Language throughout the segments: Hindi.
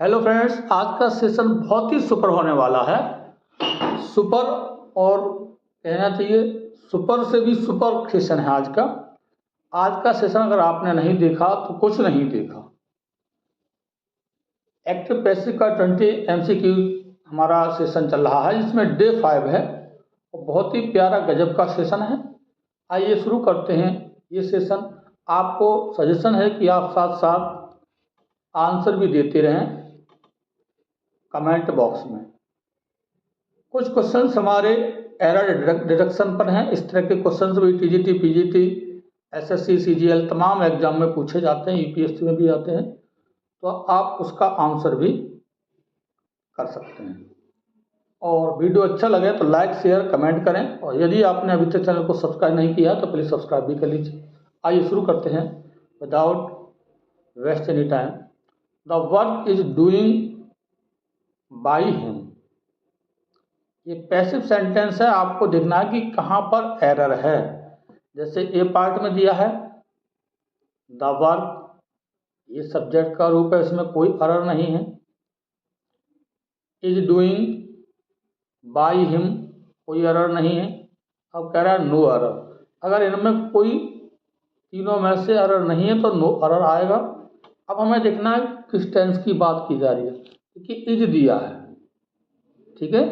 हेलो फ्रेंड्स, आज का सेशन बहुत ही सुपर होने वाला है। सुपर और कहना चाहिए सुपर से भी सुपर सेशन है आज का। आज का सेशन अगर आपने नहीं देखा तो कुछ नहीं देखा। एक्टिव पैसिव का 20 MCQ हमारा सेशन चल रहा है, जिसमें डे 5 है और बहुत ही प्यारा गजब का सेशन है। आइए शुरू करते हैं ये सेशन। आपको सजेशन है कि आप साथ साथ आंसर भी देते रहें कमेंट बॉक्स में। कुछ क्वेश्चंस हमारे एरर डिडक्शन पर हैं। इस तरह के क्वेश्चंस भी TGT, PGT, SSC, CGL तमाम एग्जाम में पूछे जाते हैं, UPSC में भी आते हैं, तो आप उसका आंसर भी कर सकते हैं। और वीडियो अच्छा लगे तो लाइक शेयर कमेंट करें, और यदि आपने अभी तक चैनल को सब्सक्राइब नहीं किया तो प्लीज़ सब्सक्राइब भी कर लीजिए। आइए शुरू करते हैं without waste any time. The work is doing by him. ये पैसिव सेंटेंस है, आपको देखना है कि कहाँ पर एरर है। जैसे ए पार्ट में दिया है द वर्क, ये सब्जेक्ट का रूप है, इसमें कोई एरर नहीं है। इज डूइंग बाई हिम, कोई एरर नहीं है। अब कह रहा है नो एरर। अगर इनमें कोई तीनों में से एरर नहीं है तो नो एरर आएगा। अब हमें देखना है किस टेंस की बात की जा रही है, क्योंकि इज दिया है, ठीक है,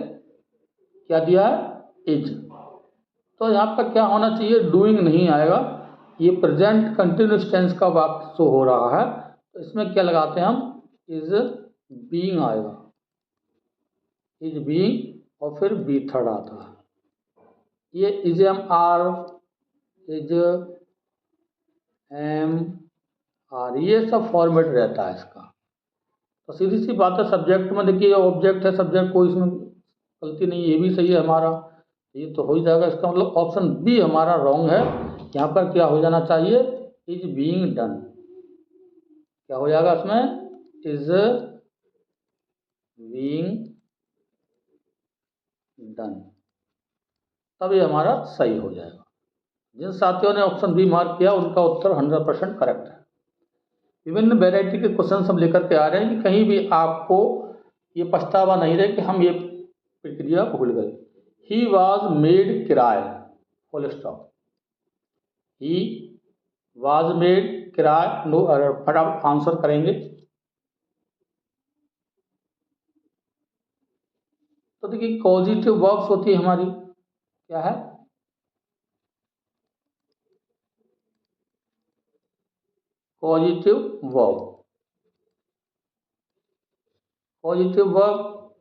क्या दिया है, इज। तो यहाँ पर क्या होना चाहिए, डूइंग नहीं आएगा। ये प्रेजेंट कंटिन्यूस टेंस का वाक्य शो हो रहा है, तो इसमें क्या लगाते हैं हम, इज बीइंग आएगा, इज बीइंग और फिर बी थर्ड आता है। ये is am are, is am are, ये सब फॉर्मेट रहता है इसका। तो सीधी सी बात है, सब्जेक्ट में देखिए ऑब्जेक्ट है, सब्जेक्ट कोई इसमें गलती नहीं, ये भी सही है हमारा, ये तो हो ही जाएगा। इसका मतलब ऑप्शन बी हमारा रॉन्ग है। यहाँ पर क्या हो जाना चाहिए, इज बीइंग डन। क्या हो जाएगा इसमें, इज बीइंग डन, तब ये हमारा सही हो जाएगा। जिन साथियों ने ऑप्शन बी मार्क किया उनका उत्तर 100% करेक्ट है। विभिन्न वेराइटी के क्वेश्चन हम लेकर के आ रहे हैं कि कहीं भी आपको ये पछतावा नहीं रहे कि हम ये प्रक्रिया भूल गए। ही वॉज मेड किराए, full stop. He was made किराए, नो एरर। फटाफट आंसर करेंगे। तो देखिए पॉजिटिव वर्ब्स होती है हमारी, क्या है, positive verb. Positive verb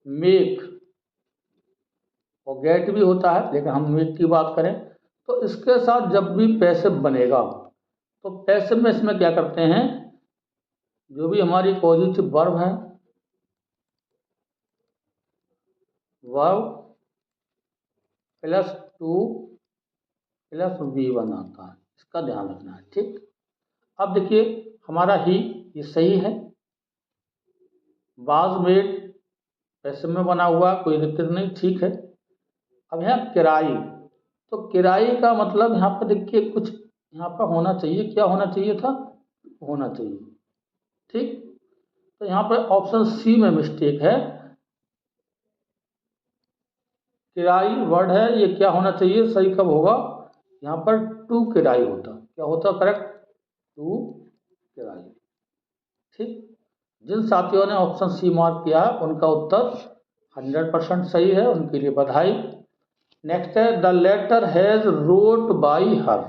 make और गेट भी होता है, लेकिन हम मेक की बात करें तो इसके साथ जब भी पैसिव बनेगा तो पैसिव में इसमें क्या करते हैं, जो भी हमारी पॉजिटिव वर्ब है, verb plus two plus V1 आता है, इसका ध्यान रखना है, ठीक। अब देखिए हमारा ही ये सही है, वाज मेड पैसिव में बना हुआ, कोई दिक्कत नहीं, ठीक है। अब यहाँ किराई, तो किराई का मतलब यहाँ पर देखिए कुछ यहाँ पर होना चाहिए, क्या होना चाहिए था, होना चाहिए, ठीक। तो यहाँ पर ऑप्शन सी में मिस्टेक है। किराई वर्ड है, ये क्या होना चाहिए, सही कब होगा, यहाँ पर टू किराई होता, क्या होता करेक्ट, टू किराई, ठीक। जिन साथियों ने ऑप्शन सी मार्क किया है उनका उत्तर 100% सही है, उनके लिए बधाई। नेक्स्ट है the letter has wrote by her.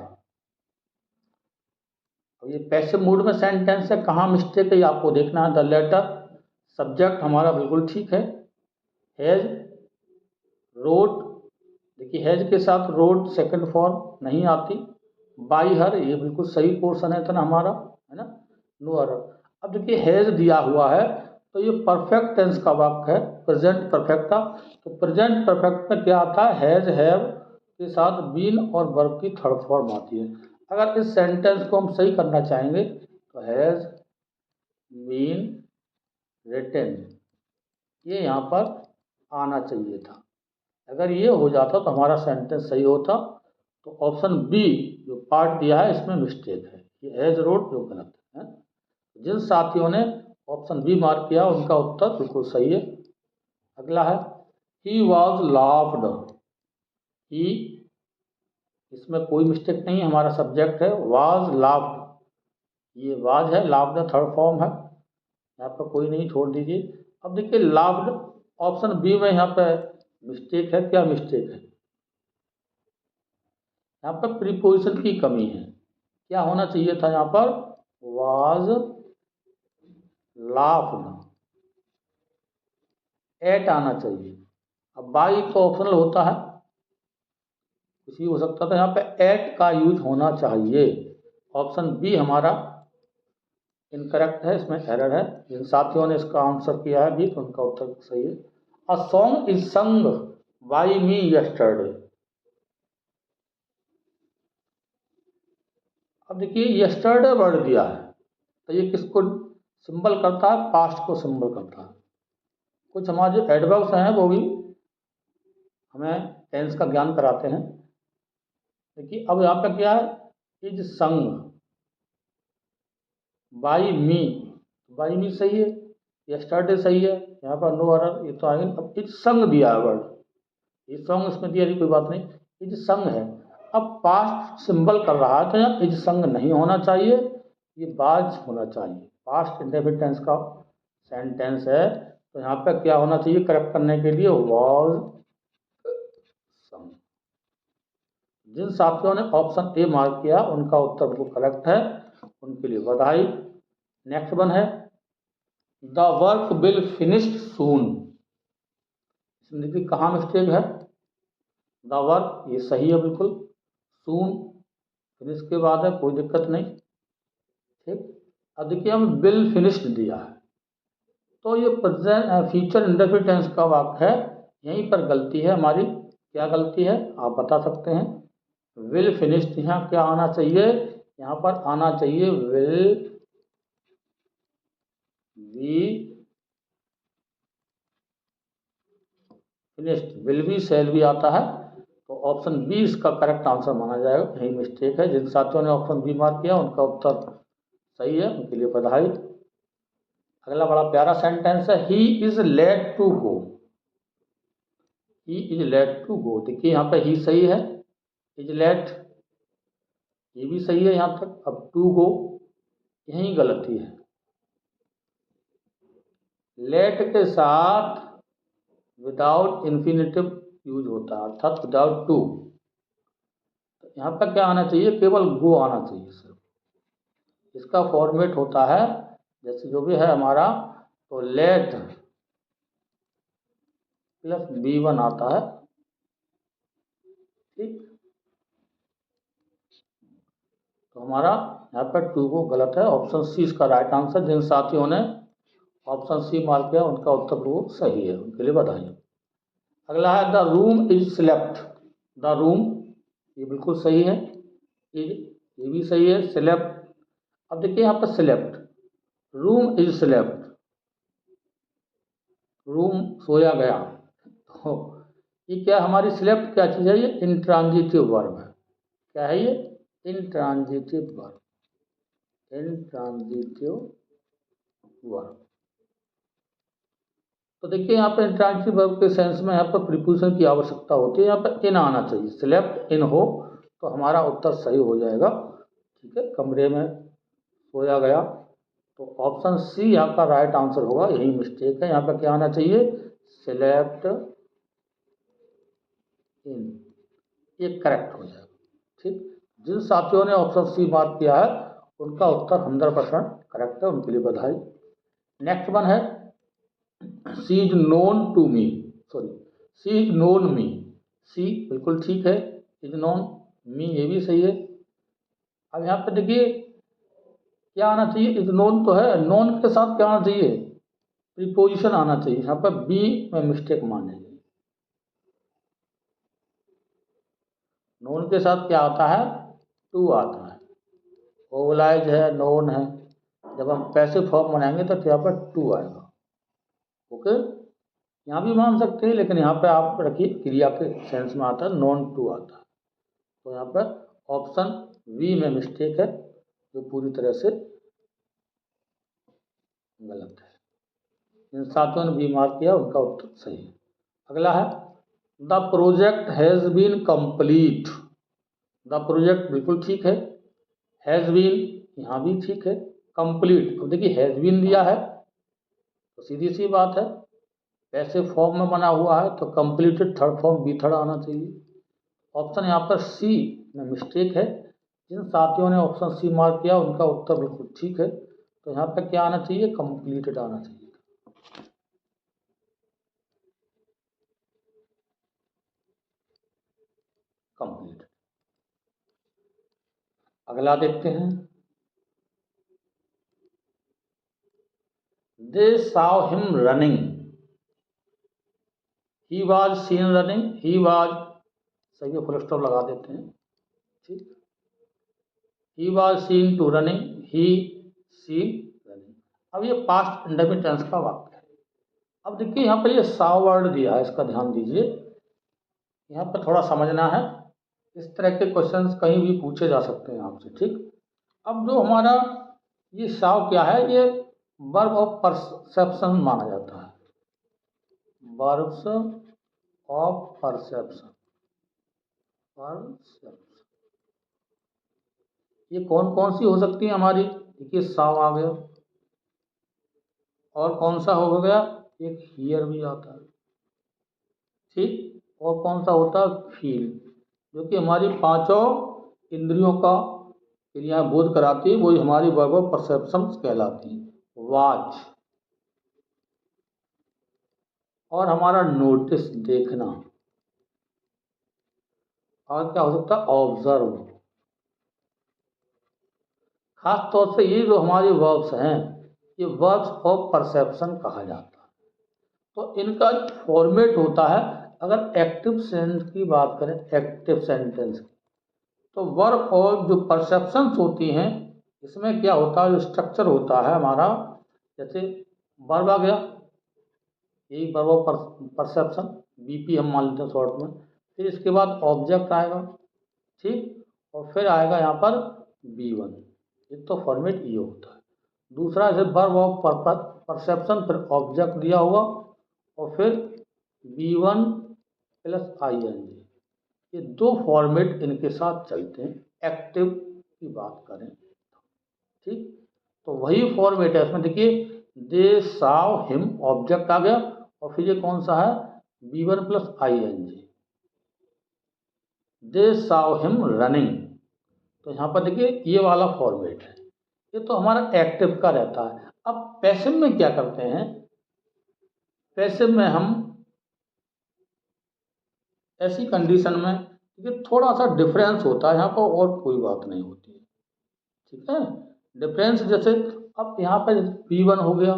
ये पैसिव मूड में सेंटेंस है, कहाँ मिस्टेक है ये आपको देखना है। द लेटर, सब्जेक्ट हमारा बिल्कुल ठीक है, हैज रोट, देखिए हैज के साथ रोट सेकंड फॉर्म नहीं आती। बाई हर, ये बिल्कुल सही पोर्शन है इतना हमारा, है ना, नो एरर। अब देखिए हैज दिया हुआ है तो ये परफेक्ट टेंस का वाक्य है, प्रेजेंट परफेक्ट का। तो प्रेजेंट परफेक्ट में क्या आता है, हैज हैव के साथ बीन और वर्ब की थर्ड फॉर्म आती है। अगर इस सेंटेंस को हम सही करना चाहेंगे तो हैज बीन रिटन, ये यहाँ पर आना चाहिए था। अगर ये हो जाता तो हमारा सेंटेंस सही होता। तो ऑप्शन बी जो पार्ट दिया है इसमें मिस्टेक है, ये हैज रोट जो गलत है। जिन साथियों ने ऑप्शन बी मार्क किया, उनका उत्तर बिल्कुल सही है। अगला है ही वॉज लाफ्ड। ही, इसमें कोई मिस्टेक नहीं, हमारा सब्जेक्ट है। वाज लाफ्ड, ये वाज है, लाफ्ड थर्ड फॉर्म है, यहाँ पर कोई नहीं, छोड़ दीजिए। अब देखिए लाफ्ड, ऑप्शन बी में यहाँ पे मिस्टेक है। क्या मिस्टेक है? यहाँ पर प्रीपोजिशन की कमी है। क्या होना चाहिए था यहाँ पर? वाज लाफ्ड, एट आना चाहिए। अब बाई तो ऑप्शनल होता है, कुछ भी हो सकता था, यहाँ पे एट का यूज होना चाहिए। ऑप्शन बी हमारा इनकरेक्ट है, इसमें एरर है। जिन साथियों ने इसका आंसर किया है भी, तो उनका उत्तर सही है। अ सॉन्ग इज संग बाई मी यस्टरडे। अब देखिए यस्टरडे वर्ड दिया है, तो ये किसको सिंबल करता है? पास्ट को सिंबल करता है। कुछ हमारे जो एडवर्ब्स हैं वो भी हमें टेंस का ज्ञान कराते हैं। देखिए अब यहाँ पे क्या है? इज संग बाई मी सही है, यस्टरडे सही है, यहाँ पर नो एरर, ये तो आगे। अब इज संग दिया है वर्ड, ये सॉन्ग इसमें दिया, कोई बात नहीं, इज संग है। अब पास्ट सिंबल कर रहा है, तो यहाँ इज संग नहीं होना चाहिए, ये बाज होना चाहिए। पास्ट इंडेफिनिट टेंस का सेंटेंस है, तो यहाँ पे क्या होना चाहिए करेक्ट करने के लिए? वॉज संग। जिन साथियों ने ऑप्शन ए मार्क किया उनका उत्तर बिल्कुल करेक्ट है, उनके लिए बधाई। नेक्स्ट वन है द वर्क विल फिनिश्ड सून। इसमें देखिए कहाँ मिस्टेक है? द वर्क, ये सही है बिल्कुल। सून फिनिश के बाद है, कोई दिक्कत नहीं, ठीक। अब देखिए हम विल फिनिश्ड दिया है, तो ये प्रेजेंट फ्यूचर इंडेफिनिट टेंस का वाक्य है, यहीं पर गलती है हमारी। क्या गलती है आप बता सकते हैं? विल फिनिश्ड, यहाँ क्या आना चाहिए? यहाँ पर आना चाहिए will be finished. Will be shall भी आता है, तो ऑप्शन बी इसका करेक्ट आंसर माना जाएगा, यही मिस्टेक है। जिन साथियों ने ऑप्शन बी मार्क किया उनका उत्तर सही है, उनके लिए बधाई। अगला बड़ा प्यारा सेंटेंस है he is let to go. He is let to go, देखिए यहाँ पे ही सही है, इज लेट ये भी सही है यहाँ तक। अब टू गो यही गलती है, लेट के साथ विदाउट इन्फिनेटिव यूज होता है, अर्थात विदाउट टू। यहाँ पर क्या आना चाहिए? केवल गो आना चाहिए सिर्फ। इसका फॉर्मेट होता है जैसे जो भी है हमारा, तो लेट प्लस B1 आता है, ठीक। तो हमारा यहाँ पर टू को गलत है, ऑप्शन सी इसका राइट आंसर। जिन साथियों ने ऑप्शन सी मार्क किया उनका उत्तर वो सही है, उनके लिए बधाई। अगला है the room is slept. The room, ये बिल्कुल सही है, ये भी सही है। स्लेप्ट, अब देखिए यहाँ पर slept, room is slept, room सोया गया, तो ये क्या हमारी स्लेप्ट क्या चीज़ है? ये इंट्रांजिटिव वर्ब है। क्या है ये? Intransitive verb, intransitive verb. तो देखिए यहाँ पर इंट्रांजिटिव वर्ब के सेंस में यहाँ पर प्रीपोजिशन की आवश्यकता होती है, यहाँ पर इन आना चाहिए। स्लेप्ट इन हो तो हमारा उत्तर सही हो जाएगा, ठीक है। कमरे में सोया गया, तो ऑप्शन सी यहाँ का राइट आंसर होगा, यही मिस्टेक है। यहाँ पर क्या आना चाहिए? स्लेप्ट इन, ये करेक्ट हो जाएगा, ठीक। जिन साथियों ने ऑप्शन सी मार्क किया है उनका उत्तर 100% करेक्ट है, उनके लिए बधाई। नेक्स्ट वन है C is known to me, sorry C is known me. C बिल्कुल ठीक है, इज नोन, मी ये भी सही है। अब यहाँ पे देखिए क्या आना चाहिए? इज नोन तो है, नोन के साथ क्या आना चाहिए? प्रीपोजिशन आना चाहिए, यहाँ पर बी में मिस्टेक मानेंगे। नोन के साथ क्या आता है? टू आता है। ओवलाइज है, नोन है, जब हम पैसिव फॉर्म बनाएंगे तो यहाँ पर टू आएगा, ओके। यहाँ भी मान सकते हैं, लेकिन यहाँ पे आप रखिए क्रिया के सेंस में आता है, नॉन टू आता है। तो यहाँ पर ऑप्शन बी में मिस्टेक है, जो पूरी तरह से गलत है। जिन साथियों ने बी मार्क किया उनका उत्तर सही है। अगला है the project has been complete. The project बिल्कुल ठीक है, हैज़ बीन यहाँ भी ठीक है, कंप्लीट, अब देखिए हैज़ बीन दिया है तो सीधी सी बात है पैसिव फॉर्म में बना हुआ है तो completed third form be third आना चाहिए। ऑप्शन यहाँ पर सी में मिस्टेक है, जिन साथियों ने ऑप्शन सी मार्क किया उनका उत्तर बिल्कुल ठीक है, तो यहाँ पर क्या आना चाहिए, कंप्लीटेड आना चाहिए। कंप्लीटेड। अगला देखते हैं, दे saw him running, he was seen running, he was सही है, फुल स्टॉप लगा देते हैं, ठीक, he was seen to running, he seen running। अब ये पास्ट इंडेफिनिट टेंस का वाक्य है। अब देखिए यहाँ पर ये saw वर्ड दिया है, इसका ध्यान दीजिए, यहाँ पर थोड़ा समझना है, इस तरह के क्वेश्चंस कहीं भी पूछे जा सकते हैं आपसे, ठीक। अब जो हमारा ये saw क्या है, ये वर्ब ऑफ परसेप्शन माना जाता है, वर्ब्स ऑफ परसेप्शन। ये कौन कौन सी हो सकती है हमारी, देखिए साव आ गया, और कौन सा हो गया, एक हियर भी आता है, ठीक, और कौन सा होता है, फील, जो कि हमारी पांचों इंद्रियों का क्रिया बोध कराती है, वही हमारी वर्ब ऑफ परसेप्शन कहलाती है। वॉच, और हमारा नोटिस देखना, और क्या हो सकता है, ऑब्जर्व। खास तौर से ये जो हमारी वर्ब्स हैं ये वर्ब्स ऑफ परसेप्शन कहा जाता है। तो इनका फॉर्मेट होता है, अगर एक्टिव सेंस की बात करें, एक्टिव सेंटेंस की, तो वर्ब और जो परसेप्शंस होती हैं इसमें क्या होता है, जो स्ट्रक्चर होता है हमारा, जैसे वर्ब आ गया, यही वर्ब ऑफ परसेप्शन, बीपी हम मान लेते हैं शॉर्ट में, फिर इसके बाद ऑब्जेक्ट आएगा, ठीक, और फिर आएगा यहाँ पर B1, एक तो फॉर्मेट ये होता है। दूसरा जैसे वर्ब ऑफ परसेप्शन, फिर ऑब्जेक्ट दिया होगा और फिर B1 प्लस ING, ये दो फॉर्मेट इनके साथ चलते हैं, एक्टिव की बात करें, ठीक। तो वही फॉर्मेट है इसमें, देखिए दे saw him, ऑब्जेक्ट आ गया, और फिर ये कौन सा है, B1 प्लस ING, दे saw him running, तो यहाँ पर देखिए ये वाला फॉर्मेट है, ये तो हमारा एक्टिव का रहता है। अब पैसिव में क्या करते हैं, पैसिव में हम ऐसी कंडीशन में ये थोड़ा सा डिफरेंस होता है यहाँ पर, और कोई बात नहीं होती है, ठीक है। डिफरेंस जैसे अब यहाँ पर B1 हो गया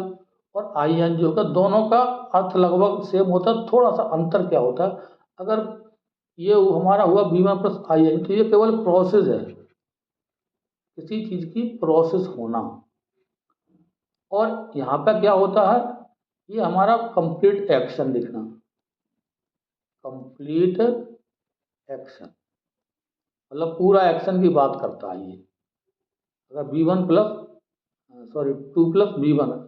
और ING हो गया, दोनों का अर्थ लगभग सेम होता है, थोड़ा सा अंतर क्या होता है, अगर ये हमारा हुआ B1 प्लस ING तो ये केवल प्रोसेस है, किसी चीज की प्रोसेस होना, और यहाँ पर क्या होता है, ये हमारा कंप्लीट एक्शन लिखना, कंप्लीट एक्शन मतलब पूरा एक्शन की बात करता है ये। अगर B1 प्लस 2 प्लस B1 है,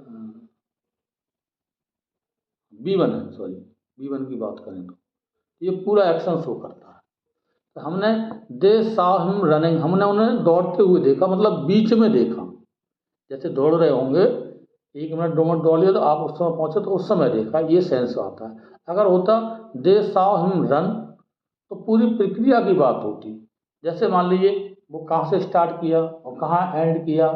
B1 की बात करें तो ये पूरा एक्शन शो करता है। तो हमने दे saw him रनिंग, हमने उन्हें दौड़ते हुए देखा, मतलब बीच में देखा, जैसे दौड़ रहे होंगे, 1 मिनट 2 मिनट दौड़ लिया तो आप उस समय पहुंचे तो उस समय देखा, ये सेंस आता है। अगर होता दे saw him रन तो पूरी प्रक्रिया की बात होती, जैसे मान लीजिए वो कहाँ से स्टार्ट किया और कहाँ एंड किया,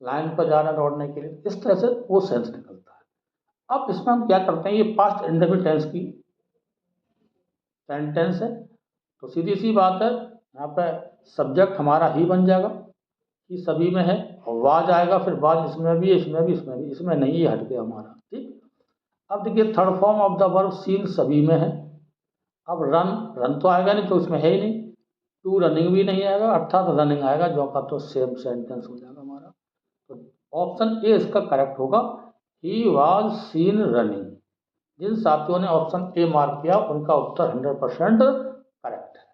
लाइन पर जाना दौड़ने के लिए, इस तरह से वो सेंस निकलता है। अब इसमें हम क्या करते हैं, ये पास्ट इंडेफिनिट टेंस की सेंटेंस है, तो सीधी सी बात है, यहाँ पे सब्जेक्ट हमारा ही बन जाएगा, कि सभी में है, और वाज आएगा, फिर वाज इसमें भी, इसमें भी, इसमें भी, इसमें नहीं है, हट गया हमारा, ठीक। अब देखिए third form of the verb seen सभी में है, अब रन, रन तो आएगा नहीं तो इसमें है ही नहीं, टू रनिंग भी नहीं आएगा, अर्थात रनिंग आएगा, जो का तो सेम सेंटेंस हो जाएगा हमारा। तो ऑप्शन ए इसका करेक्ट होगा, ही वाज सीन रनिंग। जिन साथियों ने ऑप्शन ए मार्क किया उनका उत्तर 100% करेक्ट है।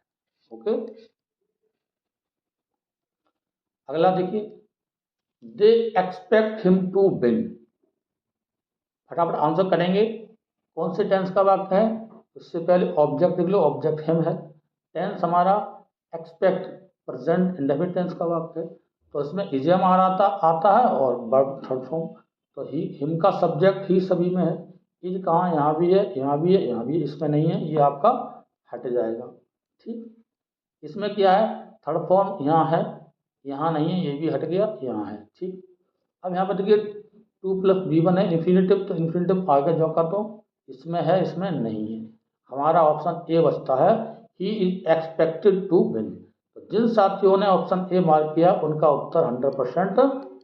ओके, अगला देखिए, they expect him to win, फटाफट आंसर करेंगे। कौन से टेंस का वाक्य है? उससे पहले ऑब्जेक्ट देख लो, ऑब्जेक्ट हिम है। टेंस हमारा एक्सपेक्ट प्रेजेंट इंडेफिनिट टेंस का वाक्य है, तो इसमें इडियम आता है और वर्ब थर्ड फॉर्म। तो ही हिम का सब्जेक्ट ही सभी में है। इज कहाँ? यहाँ भी है, यहाँ भी है, यहाँ भी है, इसमें नहीं है, ये आपका हट जाएगा। ठीक, इसमें क्या है? थर्ड फॉर्म यहाँ है, यहाँ नहीं है, ये भी हट गया, यहाँ है। ठीक, अब यहाँ पर देखिए 2+B1 है इन्फिनेटिव, तो इन्फिनेटिव आगे जो का तो इसमें है, इसमें नहीं है। हमारा ऑप्शन ए बचता है, he is expected to win. तो जिन साथियों ने ऑप्शन ए मार्क किया उनका उत्तर 100%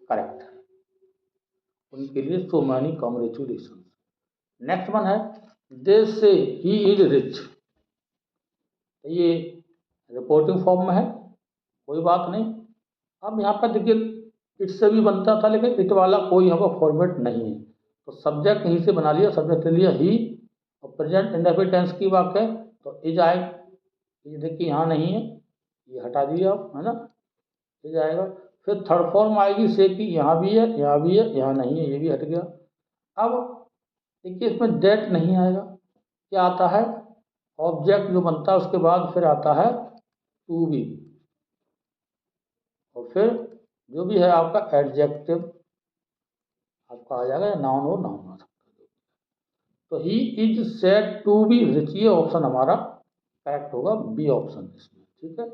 करेक्ट है, उनके लिए so many congratulation. Next one है, दे से ही इज रिच। ये रिपोर्टिंग फॉर्म में है, कोई बात नहीं। अब यहाँ पर देखिए इट से भी बनता था, लेकिन इट वाला कोई यहाँ पर फॉर्मेट नहीं है, तो सब्जेक्ट यहीं से बना लिया, सब्जेक्ट ले लिया ही, और प्रेजेंट इंडेफिनिट टेंस की बात है तो इज आए। ये देखिए यहाँ नहीं है, ये हटा दिया आप, है ना, इज आएगा। फिर थर्ड फॉर्म आएगी से की, यहाँ भी है, यहाँ भी है, यहाँ नहीं है, ये भी हट गया। अब देखिए इसमें डेट नहीं आएगा, क्या आता है? ऑब्जेक्ट जो बनता है उसके बाद फिर आता है टू बी, और फिर जो भी है आपका एडजेक्टिव आपका आ जाएगा, या नाउन हो, नाउन आ सकता है। तो he is said to be rich, ये ऑप्शन हमारा करेक्ट होगा, बी ऑप्शन इसमें। ठीक है,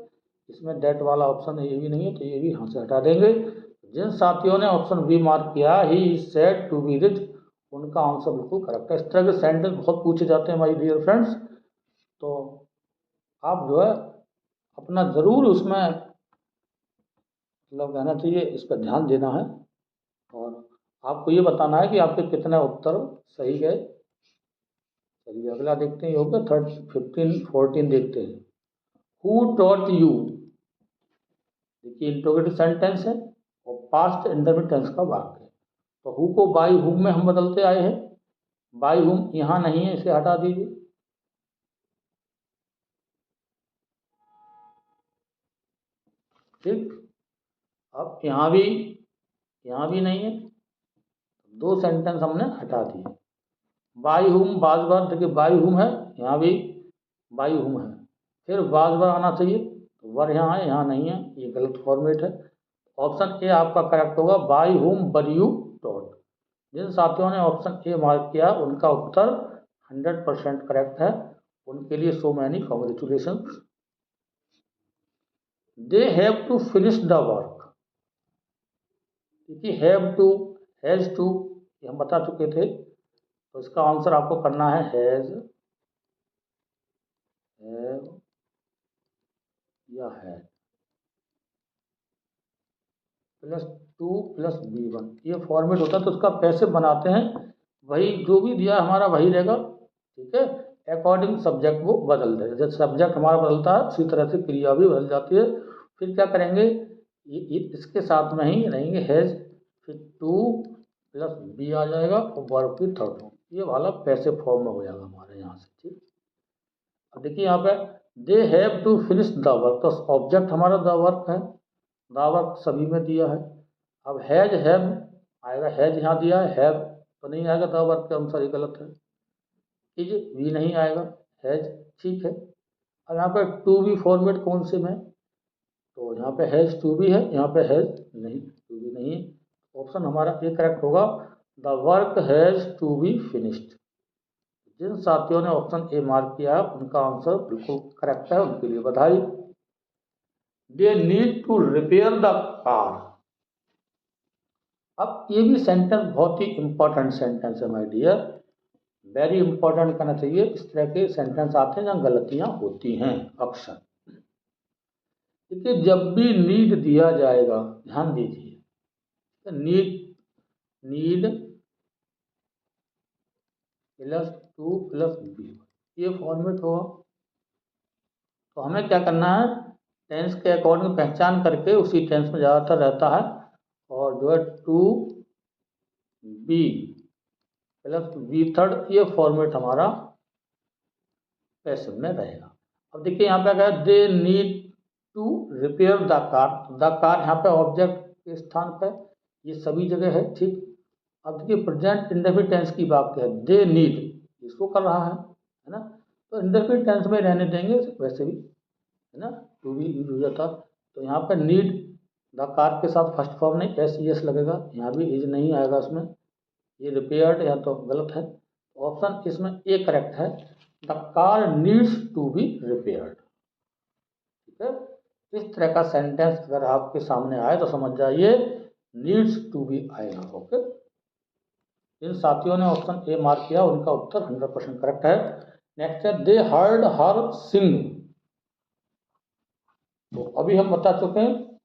इसमें डेट वाला ऑप्शन ये भी नहीं है, तो ये भी यहाँ से हटा देंगे। जिन साथियों ने ऑप्शन बी मार्क किया, he is said to be rich, उनका आंसर बिल्कुल करेक्ट है। इस तरह के सेंटेंस बहुत पूछे जाते हैं माय डियर फ्रेंड्स, तो आप जो है अपना ज़रूर उसमें मतलब कहना चाहिए, इस पर ध्यान देना है, और आपको ये बताना है कि आपके कितने उत्तर सही गए। चलिए अगला देखते हैं, योग 15 देखते हैं। हु टॉट यू, देखिए इंट्रोगेटिव सेंटेंस है और पास्ट इंडेफिनिट टेंस का वाक्य है। तो हु को बाई हुम में हम बदलते आए हैं, बाई हुम यहाँ नहीं है, इसे हटा दीजिए। ठीक, अब यहाँ भी नहीं है, दो सेंटेंस हमने हटा दिए। बाई हुम बाज बार, देखिए बाई हुम है, यहाँ भी बाई हुम है, फिर बाज बार आना चाहिए, तो वर यहाँ है, यहाँ नहीं है, ये गलत फॉर्मेट है। ऑप्शन ए आपका करेक्ट होगा, बाई हुम वर यू टॉट। जिन साथियों ने ऑप्शन ए मार्क किया उनका उत्तर 100% करेक्ट है, उनके लिए so many congratulation. They have to finish the work, देखिए हैव टू, हैज टू ये हम बता चुके थे, तो इसका आंसर आपको करना है हैज, हैव या है, +2+B1 ये फॉर्मेट होता है, तो उसका पैसे बनाते हैं, वही जो भी दिया हमारा वही रहेगा। ठीक है, अकॉर्डिंग सब्जेक्ट वो बदल देगा, जैसे सब्जेक्ट हमारा बदलता है उसी तरह से क्रिया भी बदल जाती है। फिर क्या करेंगे, ये इसके साथ में ही रहेंगे हैज, फिर 2+B आ जाएगा और वर्ब की थर्ड फॉर्म, ये वाला पैसे फॉर्म में हो जाएगा हमारे यहाँ से। ठीक, अब देखिए यहाँ पे they have to finish the work, तो ऑब्जेक्ट हमारा द वर्क है, द वर्क सभी में दिया है। अब हैज हैव आएगा, हैज यहाँ दिया है, हैव तो नहीं आएगा, द वर्क के अनुसार ये गलत है। इज भी नहीं आएगा, हैज ठीक है। अब यहाँ पे टू बी फॉर्मेट कौन से में, तो यहाँ पे हैज टू बी है, यहाँ पे हैज नहीं, टू बी नहीं है। ऑप्शन हमारा ए करेक्ट होगा, the work has to be finished. जिन साथियों ने ऑप्शन ए मार्क किया उनका आंसर बिल्कुल करेक्ट है, उनके लिए बधाई। They need to repair the car, अब ये भी सेंटेंस बहुत ही इंपॉर्टेंट सेंटेंस है माय डियर, वेरी इंपॉर्टेंट कहना चाहिए। इस तरह के सेंटेंस आते हैं जहाँ गलतियां होती हैं अक्सर। देखिए जब भी नीड दिया जाएगा, ध्यान दीजिए, नीड नीड +2+B ये फॉर्मेट होगा, तो हमें क्या करना है, टेंस के अकॉर्डिंग पहचान करके उसी टेंस में ज़्यादातर रहता है, और जो है 2B+B थर्ड ये फॉर्मेट हमारा पैसिव में रहेगा। अब देखिए यहाँ पे क्या है, they need to repair the car, the car यहाँ पे ऑब्जेक्ट के स्थान पे ये सभी जगह है। ठीक, अब देखिए प्रेजेंट इंडेफिनिट टेंस की बात है, दे नीड, इसको कर रहा है ना, तो इंडेफिनिट टेंस में रहने देंगे वैसे भी, है ना, टू बी यूज हो जाता। तो यहाँ पे नीड द कार के साथ फर्स्ट फॉर्म नहीं, एस ई एस लगेगा, यहाँ भी इज नहीं आएगा उसमें, ये रिपेयर्ड या तो गलत है। ऑप्शन इसमें ए करेक्ट है, the car needs to be repaired. ठीक है, इस तरह का सेंटेंस अगर आपके सामने आए तो समझ जाइए नीड्स टू बी आएगा। ओके, इन साथियों ने ऑप्शन ए मार्क किया, उनका उत्तर 100% करेक्ट है। नेक्स्ट है दे हर्ड हर सिंग। तो अभी हम बता चुके हैं,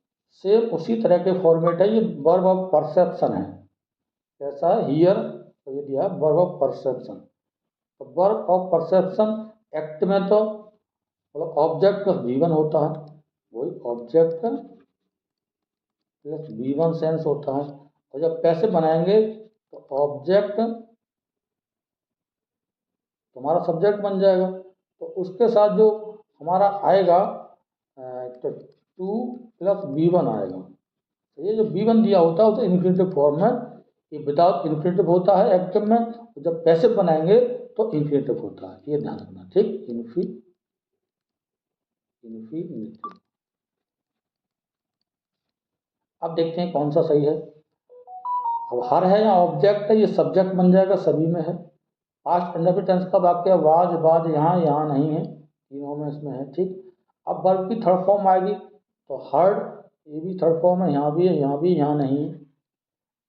सेम उसी तरह के फॉर्मेट है, ये वर्ब ऑफ परसेप्शन है। कैसा है, हियर, तो ये दिया वर्ब ऑफ परसेप्शन। तो वर्ब ऑफ परसेप्शन एक्ट में तो मतलब ऑब्जेक्ट प्लस V1 होता है, वही ऑब्जेक्ट प्लस V1 सेंस होता है। और जब पैसे बनाएंगे तो ऑब्जेक्ट तुम्हारा सब्जेक्ट बन जाएगा, तो उसके साथ जो हमारा आएगा तो टू प्लस V1 आएगा। तो ये जो V1 दिया होता है उसे इन्फिनिटिव फॉर्म में, ये विदाउट इन्फिनिटिव होता है एक्टिव में, तो जब पैसिव बनाएंगे तो इन्फिनिटिव होता है, ये ध्यान रखना। ठीक, इन्फिनिटिव। अब देखते हैं कौन सा सही है। अब हर है या ऑब्जेक्ट है, ये सब्जेक्ट बन जाएगा, सभी में है। पास्ट इंडेफिनिट टेंस का वाक्य वाज बाद यहाँ नहीं है, तीनों में इसमें है। ठीक, अब वर्ब की थर्ड फॉर्म आएगी तो हर्ड, ये भी थर्ड फॉर्म है, यहाँ भी है, यहाँ भी, यहाँ नहीं है।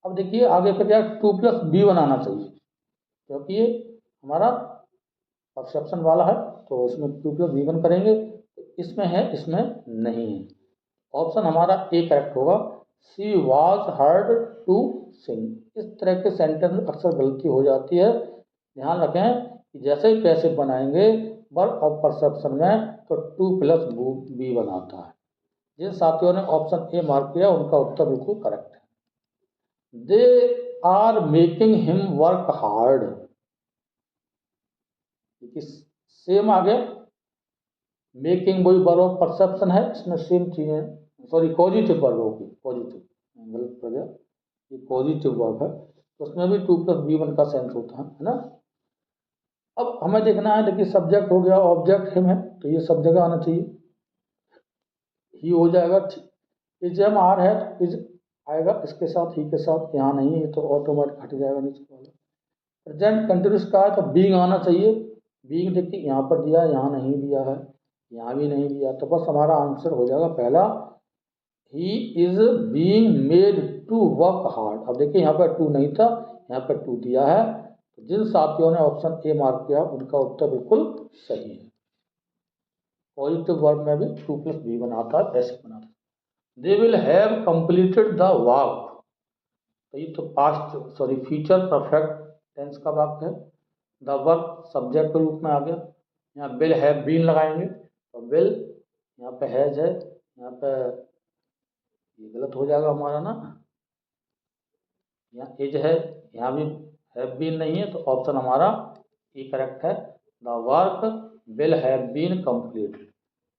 अब देखिए आगे पे क्या, टू प्लस B1 आना चाहिए, क्योंकि ये हमारा परसेप्शन वाला है, तो इसमें टू प्लस B1 करेंगे। इसमें है, इसमें नहीं है। ऑप्शन हमारा ए करेक्ट होगा, she was heard to sing. इस तरह के सेंटेंस में अक्सर गलती हो जाती है, ध्यान रखें कि जैसे ही पैसिव बनाएंगे वर्ब ऑफ परसेप्शन में तो टू प्लस B1 आता है। जिन साथियों ने ऑप्शन ए मार्क किया उनका उत्तर बिल्कुल करेक्ट है। They are making him work hard, same आ गया, मेकिंग वही वर्ब ऑफ परसेप्शन है, इसमें सेम चीजें, सॉरी पॉजिटिव वर्ब होगी, पॉजिटिव, गलत पड़ गया, ये पॉजिटिव वर्ब है, तो उसमें भी टू प्लस B1 का सेंस होता है ना। अब हमें देखना है, देखिए सब्जेक्ट हो गया, ऑब्जेक्ट हिम है, तो ये सब जगह आना चाहिए, ही हो जाएगा। इज एम आर है तो इज आएगा इसके साथ, ही के साथ, यहाँ नहीं है तो ऑटोमेटिक हट जाएगा नीचे वाला। प्रेजेंट कंटिन्यूस का है तो बीइंग आना चाहिए, बीइंग देखिए यहाँ पर दिया, यहाँ नहीं दिया है, यहाँ भी नहीं दिया, तो बस हमारा आंसर हो जाएगा पहला, he is being made to work hard. अब देखिए यहाँ पर टू नहीं था, यहाँ पर टू दिया है, तो जिन साथियों ने ऑप्शन ए मार्क किया उनका उत्तर बिल्कुल सही है। पॉजिटिव वर्ब में भी टू प्लस B1 आता है, पैसिव बनाता है। They will have completed the work, तो ये तो past sorry future perfect tense का वाक्य है, द वर्क सब्जेक्ट के रूप में आ गया। यहाँ विल हैव बीन लगाएंगे तो विल, यहाँ पे हैज है, यहाँ पे ये गलत हो जाएगा हमारा ना, यहाँ इज है, यहाँ भी हैव बीन नहीं है, तो ऑप्शन हमारा ए करेक्ट है, the work will have been completed.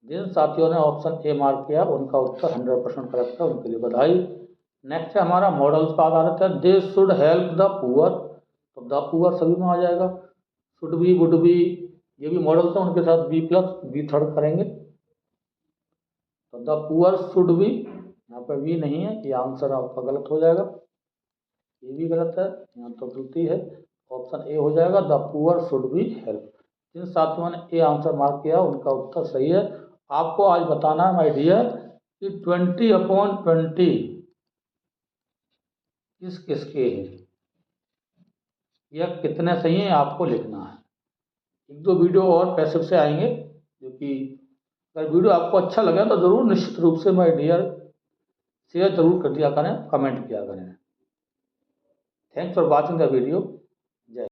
जिन साथियों ने ऑप्शन ए मार्क किया उनका उत्तर 100% करेक्ट है, उनके लिए बधाई। नेक्स्ट है हमारा मॉडल्स पर आधारित है, they should help the poor, तो द पुअर सभी में आ जाएगा, शुड बी, वुड बी, ये भी मॉडल्स हैं, उनके साथ B प्लस B3 करेंगे, तो द पुअर शुड बी, यहाँ पर भी नहीं है, ये आंसर आपका गलत हो जाएगा, ये भी गलत है, यहाँ तो गलती है, ऑप्शन ए हो जाएगा, the poor should be help. जिन साथियों ने ए आंसर मार्क किया उनका उत्तर सही है। आपको आज बताना है माय डियर कि 20/20 किस किसके हैं, यह कितने सही हैं आपको लिखना है। एक दो वीडियो और पैसिव से आएंगे, जो कि अगर वीडियो आपको अच्छा लगा तो ज़रूर निश्चित रूप से माय डियर शेयर जरूर कर दिया करें, कमेंट किया करें। Thanks for watching the video.